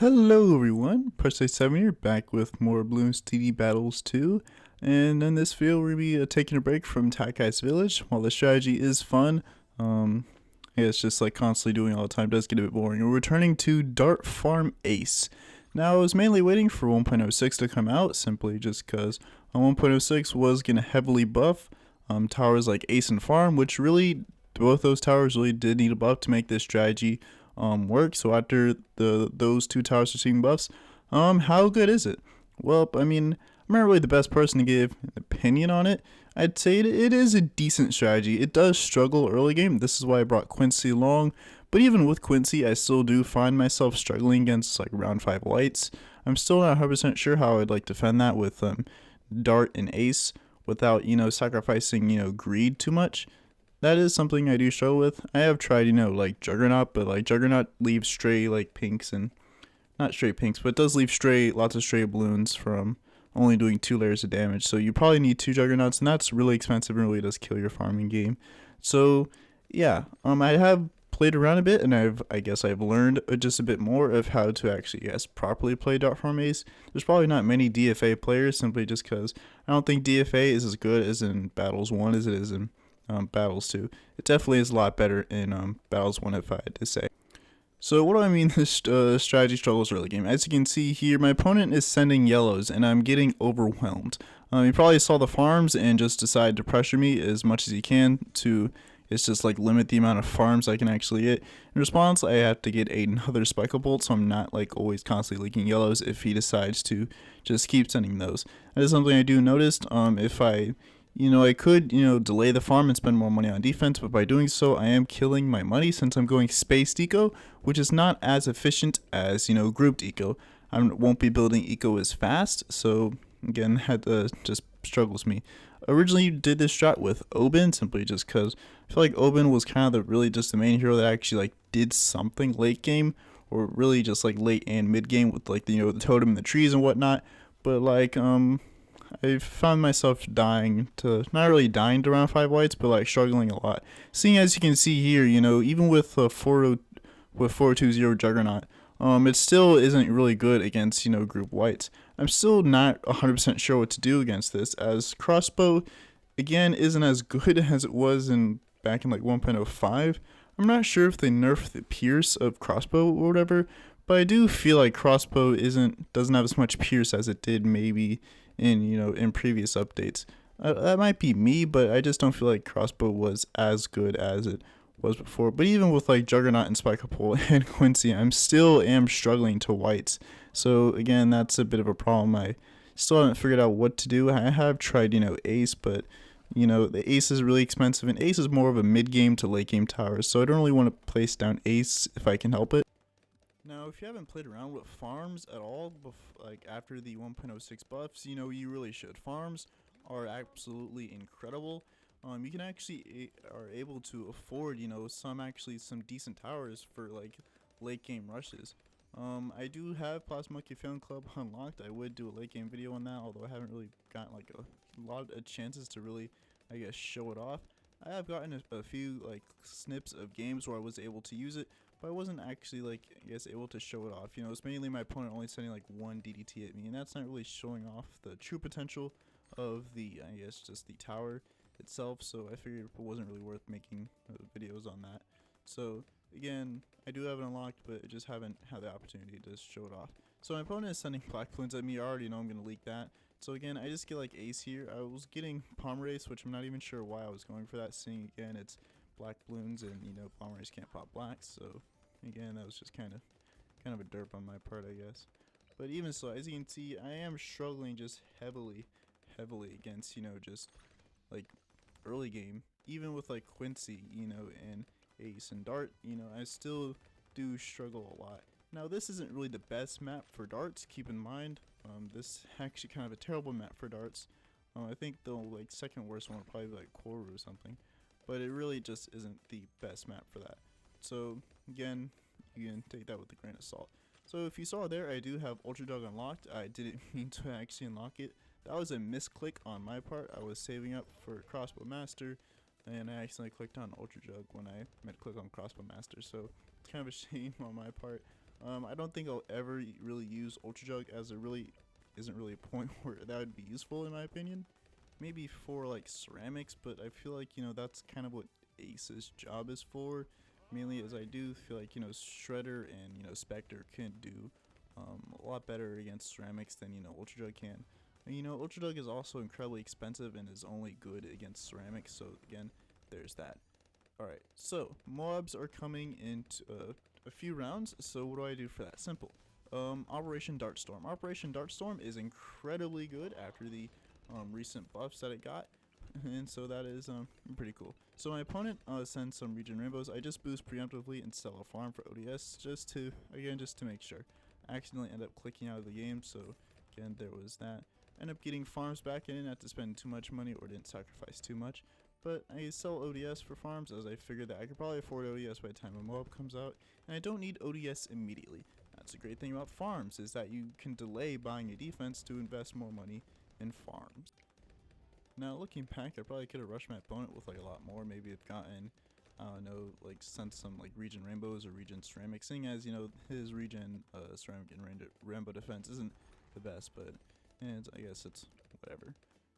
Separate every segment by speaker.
Speaker 1: Hello everyone, Press7 here, back with more Bloons TD Battles 2, and in this video we're going to be taking a break from Takai's Village. While the strategy is fun, yeah, it's just like constantly doing all the time does get a bit boring. We're returning to Dart Farm Ace. Now I was mainly waiting for 1.06 to come out, simply just because 1.06 was going to heavily buff towers like Ace and Farm, which really, both those towers really did need a buff to make this strategy work. So after those two towers receiving buffs, how good is it? Well, I mean, I'm not really the best person to give an opinion on it. I'd say it is a decent strategy. It does struggle early game. This is why I brought Quincy along. But even with Quincy, I still do find myself struggling against like round 5 whites. I'm still not 100% sure how I'd like defend that with Dart and Ace without, sacrificing, greed too much. That is something I do struggle with. I have tried, like Juggernaut, but like Juggernaut leaves stray like pinks and not stray pinks, but it does leave lots of stray balloons from only doing 2 layers of damage. So you probably need 2 Juggernauts, and that's really expensive and really does kill your farming game. So yeah, I have played around a bit, and I guess I've learned just a bit more of how to actually properly play Dart Farm Ace. There's probably not many DFA players, simply just because I don't think DFA is as good as in Battles 1 as it is in Battles 2. It definitely is a lot better in Battles 1, if I had to say. So what do I mean this strategy struggles early game? As you can see here, my opponent is sending yellows and I'm getting overwhelmed. He probably saw the farms and just decided to pressure me as much as he can to just like limit the amount of farms I can actually get. In response, I have to get another Spike Bolt, so I'm not like always constantly leaking yellows if he decides to just keep sending those. That is something I do notice. If I could, delay the farm and spend more money on defense, but by doing so, I am killing my money since I'm going spaced eco, which is not as efficient as, grouped eco. I won't be building eco as fast, so again, just struggles me. Originally did this strat with Oben, simply just because I feel like Oben was kind of really just the main hero that actually like did something late game, or really just like late and mid game with like the totem and the trees and whatnot. But like I found myself not really dying to round 5 whites, but like struggling a lot. Seeing as you can see here, even with 420 Juggernaut, it still isn't really good against, group whites. I'm still not 100% sure what to do against this, as crossbow, again, isn't as good as it was back in like 1.05. I'm not sure if they nerfed the pierce of crossbow or whatever, but I do feel like crossbow doesn't have as much pierce as it did maybe in previous updates. That might be me, but I just don't feel like crossbow was as good as it was before. But even with like Juggernaut and Spike-a-Pole and Quincy, I'm still struggling to whites. So again, that's a bit of a problem. I still haven't figured out what to do. I have tried, Ace, but the Ace is really expensive, and Ace is more of a mid game to late game tower. So I don't really want to place down Ace if I can help it. Now, if you haven't played around with farms at all, like after the 1.06 buffs, you really should. Farms are absolutely incredible. You can actually are able to afford, some decent towers for like late game rushes. I do have Plasma Monkey Fan Club unlocked. I would do a late game video on that, although I haven't really gotten like a lot of chances to really, show it off. I have gotten a few like snips of games where I was able to use it, but I wasn't actually like able to show it off. It's mainly my opponent only sending like 1 DDT at me, and that's not really showing off the true potential of the just the tower itself. So I figured it wasn't really worth making videos on that. So again, I do have it unlocked, but I just haven't had the opportunity to show it off. So my opponent is sending black balloons at me. I already know I'm gonna leak that. So again, I just get like Ace here. I was getting Pomerase, which I'm not even sure why I was going for that, seeing again it's black balloons and Pomerase can't pop blacks. So again, that was just kind of a derp on my part, I guess. But even so, as you can see, I am struggling just heavily against just like early game. Even with like Quincy, and Ace and Dart, I still do struggle a lot. Now this isn't really the best map for darts, keep in mind. This is actually kind of a terrible map for darts. I think the like second worst one would probably be like Koru or something, but it really just isn't the best map for that. So again, you can take that with a grain of salt. So if you saw there, I do have Ultra Jug unlocked. I didn't mean to actually unlock it. That was a misclick on my part. I was saving up for Crossbow Master, and I accidentally clicked on Ultra Jug when I meant to click on Crossbow Master. So it's kind of a shame on my part. I don't think I'll ever really use Ultra Jug, as there really isn't really a point where that would be useful in my opinion. Maybe for like ceramics, but I feel like, you know, that's kind of what Ace's job is for. Mainly as I do feel like, you know, Shredder and, you know, Spectre can do a lot better against ceramics than, you know, Ultra Jug can. And, you know, Ultra Jug is also incredibly expensive and is only good against ceramics, so again, there's that. Alright, so mobs are coming into a few rounds, so what do I do for that? Simple. Operation Dartstorm. Operation Dartstorm is incredibly good after the recent buffs that it got, and so that is pretty cool. So my opponent sends some Region Rainbows. I just boost preemptively and sell a farm for ODS just to make sure. I accidentally end up clicking out of the game, so again, there was that. End up getting farms back. I didn't have to spend too much money or didn't sacrifice too much, but I sell ODS for farms as I figured that I could probably afford ODS by the time a mob comes out, and I don't need ODS immediately. That's a great thing about farms, is that you can delay buying a defense to invest more money in farms. Now looking back, I probably could have rushed my opponent with like a lot more. Maybe have gotten, I don't know, like sent some like Region Rainbows or Region Ceramic, seeing as, you know, his Region Ceramic and Rainbow defense isn't the best, but and I guess it's whatever.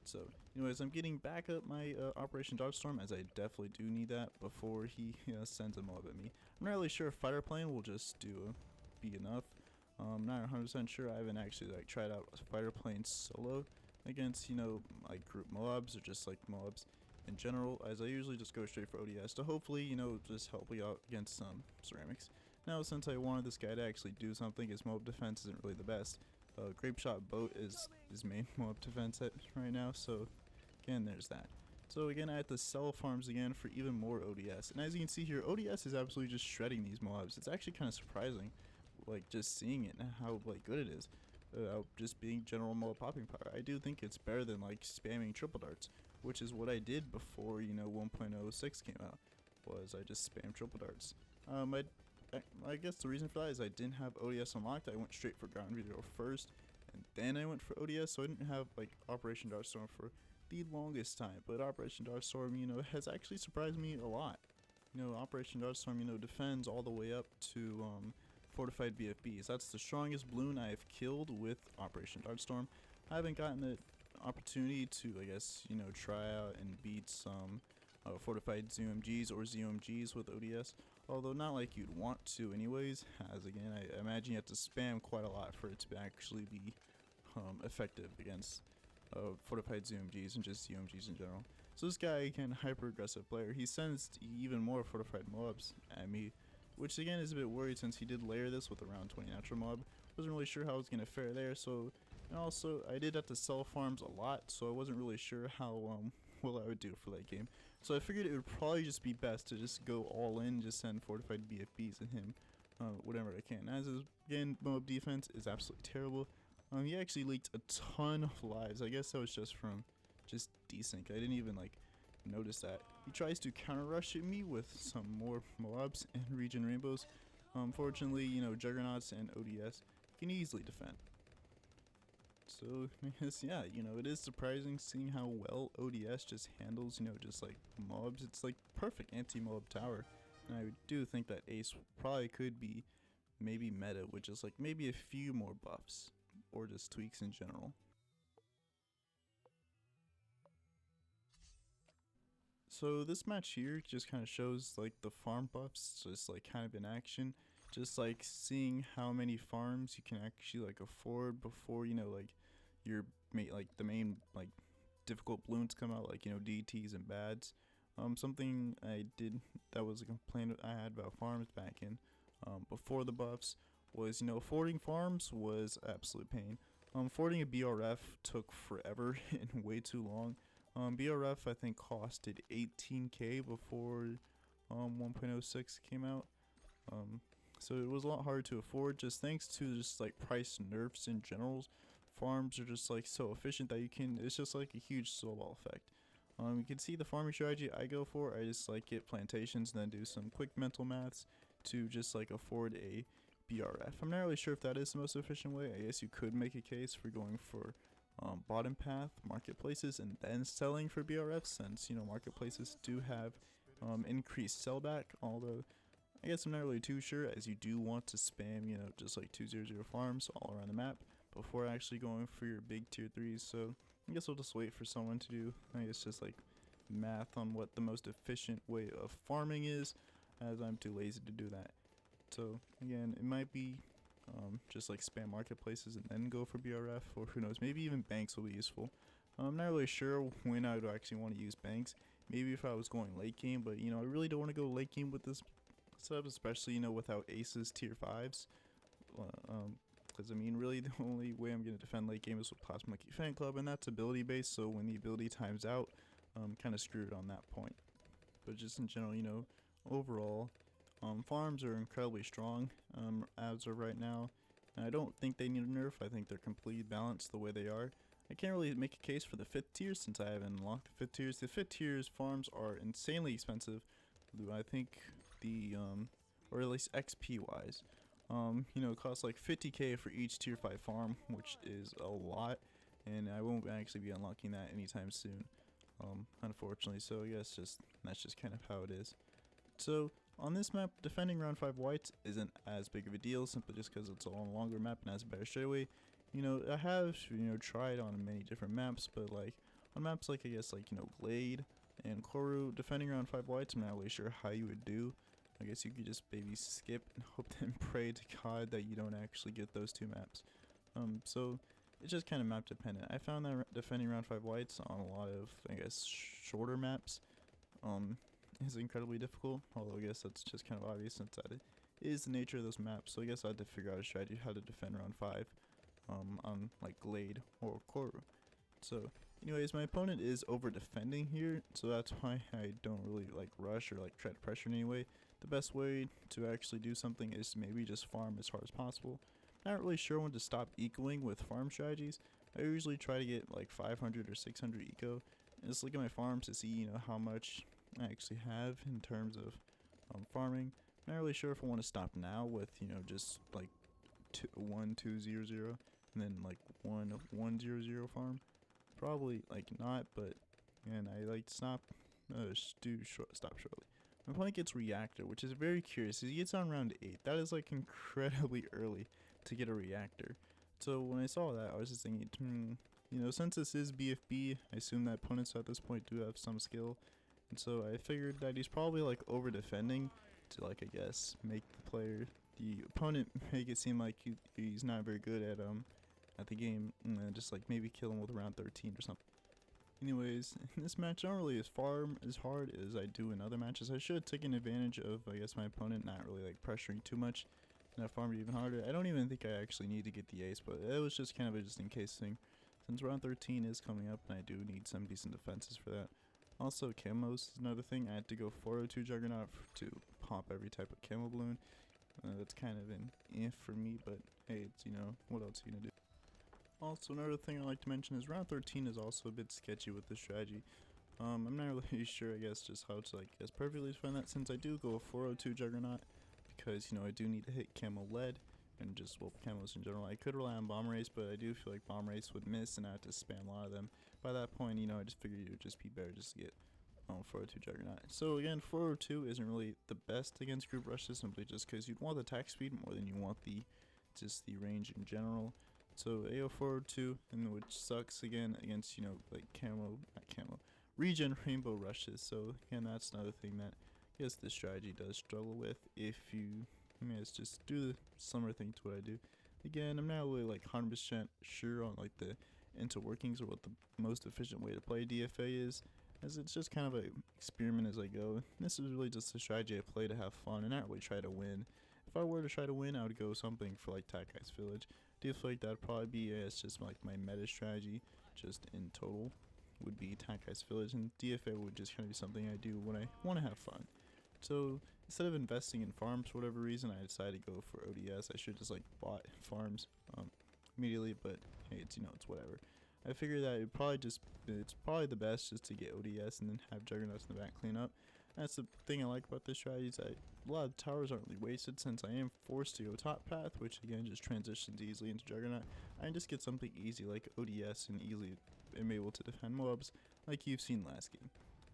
Speaker 1: So anyways, I'm getting back up my Operation Dartstorm, as I definitely do need that before he sends a mob at me. I'm not really sure if Fighter Plane will just be enough. I'm not 100% sure. I haven't actually like tried out Fighter Plane solo against, you know, like group mobs or just like mobs in general, as I usually just go straight for ODS to hopefully, you know, just help me out against some ceramics. Now since I wanted this guy to actually do something, his mob defense isn't really the best. Grape Shot Boat is his main mob defense right now, so again, there's that. So again, I had to sell farms again for even more ODS, and as you can see here, ODS is absolutely just shredding these mobs. It's actually kind of surprising, like just seeing it and how like good it is. Just being general mob popping power. I do think it's better than like spamming triple darts, which is what I did before, you know, 1.06 came out, was I just spam triple darts. I guess the reason for that is I didn't have ODS unlocked. I went straight for ground video first, and then I went for ODS, so I didn't have like Operation Dartstorm for the longest time. But Operation Dartstorm, you know, has actually surprised me a lot. You know, Operation Dartstorm, you know, defends all the way up to fortified BFBs. That's the strongest balloon I have killed with Operation Dartstorm. I haven't gotten the opportunity to, I guess, you know, try out and beat some fortified ZOMGs or ZOMGs with ODS, although not like you'd want to anyways, as again, I imagine you have to spam quite a lot for it to actually be effective against fortified ZOMGs and just ZOMGs in general. So this guy, again, hyper aggressive player, he sends even more fortified mobs at me, which again is a bit worried since he did layer this with around 20 natural mob. Wasn't really sure how I was going to fare there, so, and also I did have to sell farms a lot, so I wasn't really sure how well I would do for that game. So I figured it would probably just be best to just go all in, just send fortified BFBs at him whatever I can. As his, again, mob defense is absolutely terrible. He actually leaked a ton of lives. I guess that was just from just desync. I didn't even like notice that. He tries to counter rush at me with some more mobs and Region Rainbows. Fortunately, you know, Juggernauts and ODS can easily defend. So I guess, yeah, you know, it is surprising seeing how well ODS just handles, you know, just like mobs. It's like perfect anti-mob tower. And I do think that Ace probably could be maybe meta with just like maybe a few more buffs or just tweaks in general. So this match here just kind of shows like the farm buffs just like kind of in action, just like seeing how many farms you can actually like afford before, you know, like your like the main like difficult balloons come out, like, you know, DTs and bads. Something I did that was a complaint I had about farms back in before the buffs was, you know, affording farms was absolute pain. Affording a BRF took forever and way too long. BRF I think costed 18k before 1.06 came out, so it was a lot harder to afford, just thanks to just like price nerfs in general. Farms are just like so efficient that you can, it's just like a huge snowball effect. You can see the farming strategy I go for. I just like get plantations and then do some quick mental maths to just like afford a BRF. I'm not really sure if that is the most efficient way. I guess you could make a case for going for bottom path marketplaces and then selling for BRFs, since, you know, marketplaces do have increased sellback, although I guess I'm not really too sure, as you do want to spam, you know, just like 200 farms all around the map before actually going for your big tier 3s. So I guess we'll just wait for someone to do, I guess, just like math on what the most efficient way of farming is, as I'm too lazy to do that. So again, it might be just like spam marketplaces and then go for BRF, or who knows, maybe even banks will be useful. I'm not really sure when I would actually want to use banks. Maybe if I was going late game, but you know, I really don't want to go late game with this setup, especially, you know, without aces tier 5s. Because I mean, really the only way I'm going to defend late game is with Plasma Monkey Fan Club, and that's ability based, so when the ability times out, I'm kind of screwed on that point. But just in general, you know, overall, farms are incredibly strong as of right now, and I don't think they need a nerf. I think they're completely balanced the way they are. I can't really make a case for the 5th tier since I haven't unlocked the 5th tiers. The 5th tiers farms are insanely expensive. I think the or at least XP wise, you know, it costs like 50k for each tier 5 farm, which is a lot, and I won't actually be unlocking that anytime soon, unfortunately. So I guess that's just kind of how it is. So on this map, defending round 5 whites isn't as big of a deal, simply just because it's a longer map and has a better straightaway. You know, I have, you know, tried on many different maps, but like on maps like, I guess, like, you know, Glade and Koru, defending around 5 whites, I'm not really sure how you would do. I guess you could just maybe skip and hope and pray to God that you don't actually get those 2 maps. So it's just kind of map dependent. I found that defending around 5 whites on a lot of, I guess, shorter maps is incredibly difficult, although I guess that's just kind of obvious since that is the nature of those maps. So I guess I had to figure out a strategy how to defend round 5 on like Glade or Koru. So anyways, my opponent is over defending here, so that's why I don't really like rush or like try to pressure in any way. The best way to actually do something is to maybe just farm as hard as possible. Not really sure when to stop ecoing with farm strategies. I usually try to get like 500 or 600 eco and just look at my farms to see, you know, how much I actually have in terms of farming. Not really sure if I want to stop now with, you know, just like 1 2 0 0 and then like 1 1 0 0 farm. Probably like not, but and I like to stop shortly. My opponent gets reactor, which is very curious. He gets on round 8. That is like incredibly early to get a reactor. So when I saw that, I was just thinking, you know, since this is BFB, I assume that opponents at this point do have some skill, and so I figured that he's probably like over defending to, like, I guess make the opponent make it seem like he's not very good at the game, and just like maybe kill him with around 13 or something. Anyways, in this match, I don't really farm as hard as I do in other matches. I should have taken advantage of, I guess, my opponent not really like pressuring too much, and I farmed even harder. I don't even think I actually need to get the ace, but it was just kind of a just in case thing, since round 13 is coming up and I do need some decent defenses for that. Also, camos is another thing. I had to go 402 Juggernaut to pop every type of camo balloon. That's kind of an if for me, but hey, it's, you know, what else are you gonna do? Also, another thing I like to mention is round 13 is also a bit sketchy with this strategy. I'm not really sure, I guess, just how to, like, guess perfectly define that, since I do go 402 Juggernaut, because, you know, I do need to hit camo lead, and just, well, camos in general. I could rely on bomb race, but I do feel like bomb race would miss, and I have to spam a lot of them. By that point, you know, I just figured it would just be better just to get 402 Juggernaut. So again, 402 isn't really the best against group rushes, simply just because you'd want the attack speed more than you want the range in general. So AO 402, and which sucks again against, you know, like regen rainbow rushes. So again, that's another thing that I guess this strategy does struggle with if you, I mean, it's just do the similar thing to what I do. Again, I'm not really like 100% sure on like the interworkings or what the most efficient way to play DFA is, as it's just kind of an experiment as I go. This is really just a strategy I play to have fun and not really try to win. If I were to try to win, I would go something for like Takai's Village. I do feel like that would probably be, it's just like my meta strategy, just in total, would be Takai's Village, and DFA would just kind of be something I do when I want to have fun. So instead of investing in farms for whatever reason, I decided to go for ODS. I should just like bought farms immediately, but hey, it's, you know, it's whatever. I figured that it's probably the best just to get ODS and then have Juggernauts in the back clean up. That's the thing I like about this strategy, is that a lot of towers aren't really wasted, since I am forced to go top path, which again just transitions easily into Juggernaut. I can just get something easy like ODS and easily am able to defend mobs like you've seen last game.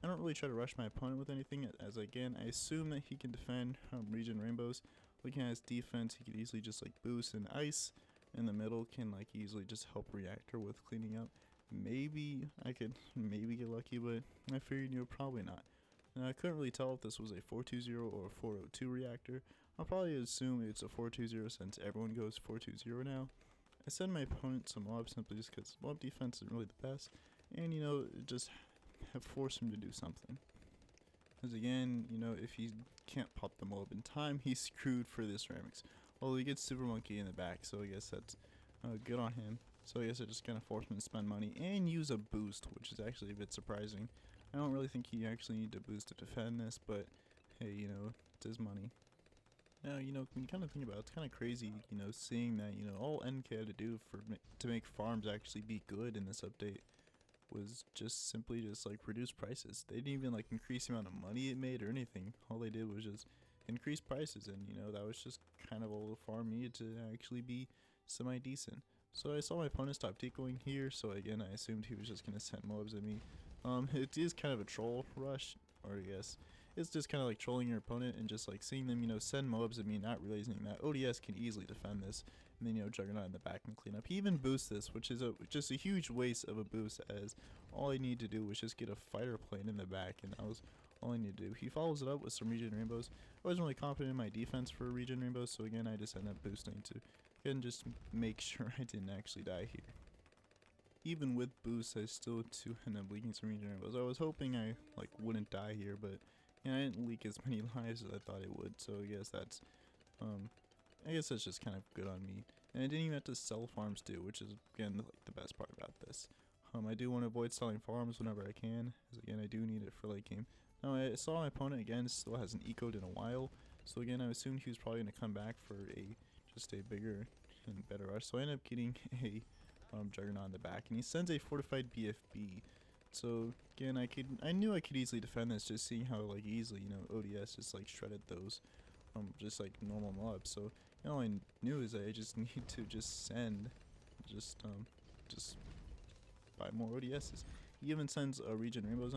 Speaker 1: I don't really try to rush my opponent with anything, as again, I assume that he can defend regen rainbows. Looking at his defense, he could easily just like boost and ice. In the middle can like easily just help reactor with cleaning up. Maybe I could get lucky, but I figured probably not. Now, I couldn't really tell if this was a 420 or a 402 reactor. I'll probably assume it's a 420 since everyone goes 420 now. I send my opponent some mobs simply just because mob defense isn't really the best, and just have forced him to do something. Because again, if he can't pop the mob in time, he's screwed for the ceramics. Well, he gets Super Monkey in the back, so I guess that's good on him. So I guess I just kind of forced him to spend money and use a boost, which is actually a bit surprising. I don't really think he actually need to boost to defend this, but hey, it's his money. Now, when you kind of think about it, it's kind of crazy, seeing that, all NK had to do to make farms actually be good in this update was just simply just like reduce prices. They didn't even like increase the amount of money it made or anything. All they did was just increase prices, and that was just kind of all the farm needed to actually be semi-decent. So I saw my opponent stop decoying here, so again I assumed he was just going to send mobs at me. It is kind of a troll rush, or I guess it's just kind of like trolling your opponent and just like seeing them send mobs at me, not realizing that ODS can easily defend this, and then Juggernaut in the back and clean up. He even boosts this, which is just a huge waste of a boost, as all I need to do was just get a fighter plane in the back, and that was all I need to do. He follows it up with some regen rainbows. I wasn't really confident in my defense for regen rainbows, so again I just ended up boosting to again just make sure I didn't actually die here. Even with boosts, I still end up leaking some regen rainbows. I was hoping I wouldn't die here, but I didn't leak as many lives as I thought it would. So I guess that's just kind of good on me. And I didn't even have to sell farms too, which is again the best part about this. I do want to avoid selling farms whenever I can, because again I do need it for late game. Now I saw my opponent again still hasn't ecoed in a while, so again I assumed he was probably going to come back for just a bigger and better rush. So I ended up getting a Juggernaut in the back, and he sends a fortified BFB. So again, I knew I could easily defend this, just seeing how easily ODS just shredded those just normal mobs. So all I knew is that I just need to just send just buy more ODSs. He even sends regen rainbows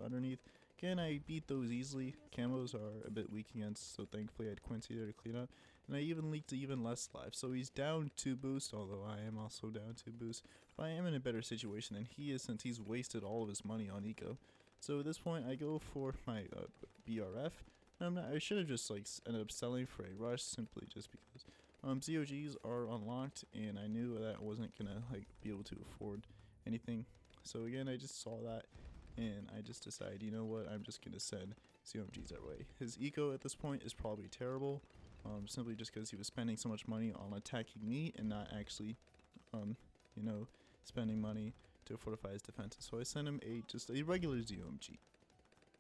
Speaker 1: underneath. Again, I beat those easily. Camos are a bit weak against, so thankfully I had Quincy there to clean up. And I even leaked even less lives. So he's down 2 boosts, although I am also down 2 boosts. But I am in a better situation than he is, since he's wasted all of his money on eco. So at this point, I go for my BRF. I should have just ended up selling for a rush, simply just because ZOGs are unlocked, and I knew that I wasn't gonna be able to afford anything. So again, I just saw that, and I just decided, you know what, I'm just gonna send COMGs our way. His eco at this point is probably terrible, simply just because he was spending so much money on attacking me and not actually, spending money to fortify his defenses. So I sent him just a regular ZOMG.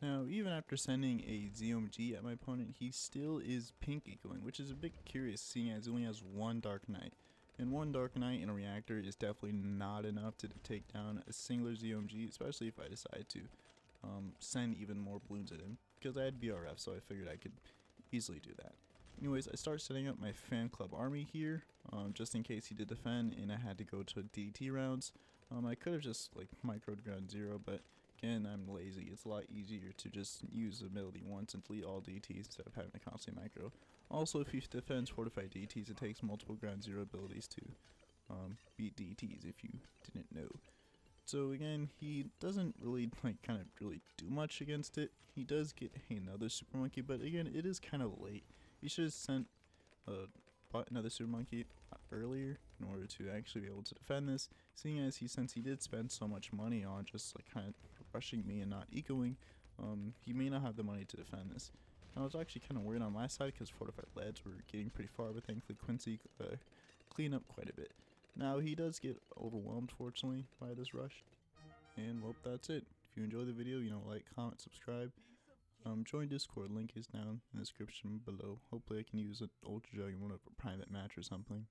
Speaker 1: Now, even after sending a ZOMG at my opponent, he still is pink ecoing, which is a bit curious, seeing as he only has 1 Dark Knight. And 1 Dark Knight in a reactor is definitely not enough to take down a singular ZOMG, especially if I decide to send even more balloons at him, because I had BRF, so I figured I could easily do that. Anyways, I start setting up my fan club army here, just in case he did defend and I had to go to DDT rounds. I could have just microed ground 0, but again, I'm lazy. It's a lot easier to just use the ability once and delete all DTs instead of having to constantly micro. Also, if he defends fortified DTs, it takes multiple ground 0 abilities to beat DTs, if you didn't know. So again, he doesn't really really do much against it. He does get another Super Monkey, but again, it is kind of late. He should have sent another Super Monkey earlier in order to actually be able to defend this, seeing as since he did spend so much money on just kind of rushing me and not ecoing, he may not have the money to defend this. Now, I was actually kind of worried on my side because fortified leads were getting pretty far, but thankfully Quincy cleaned up quite a bit. Now, he does get overwhelmed, fortunately, by this rush. And, well, that's it. If you enjoyed the video, like, comment, subscribe. Join Discord, link is down in the description below. Hopefully I can use an Ultra Jug in one of a private match or something.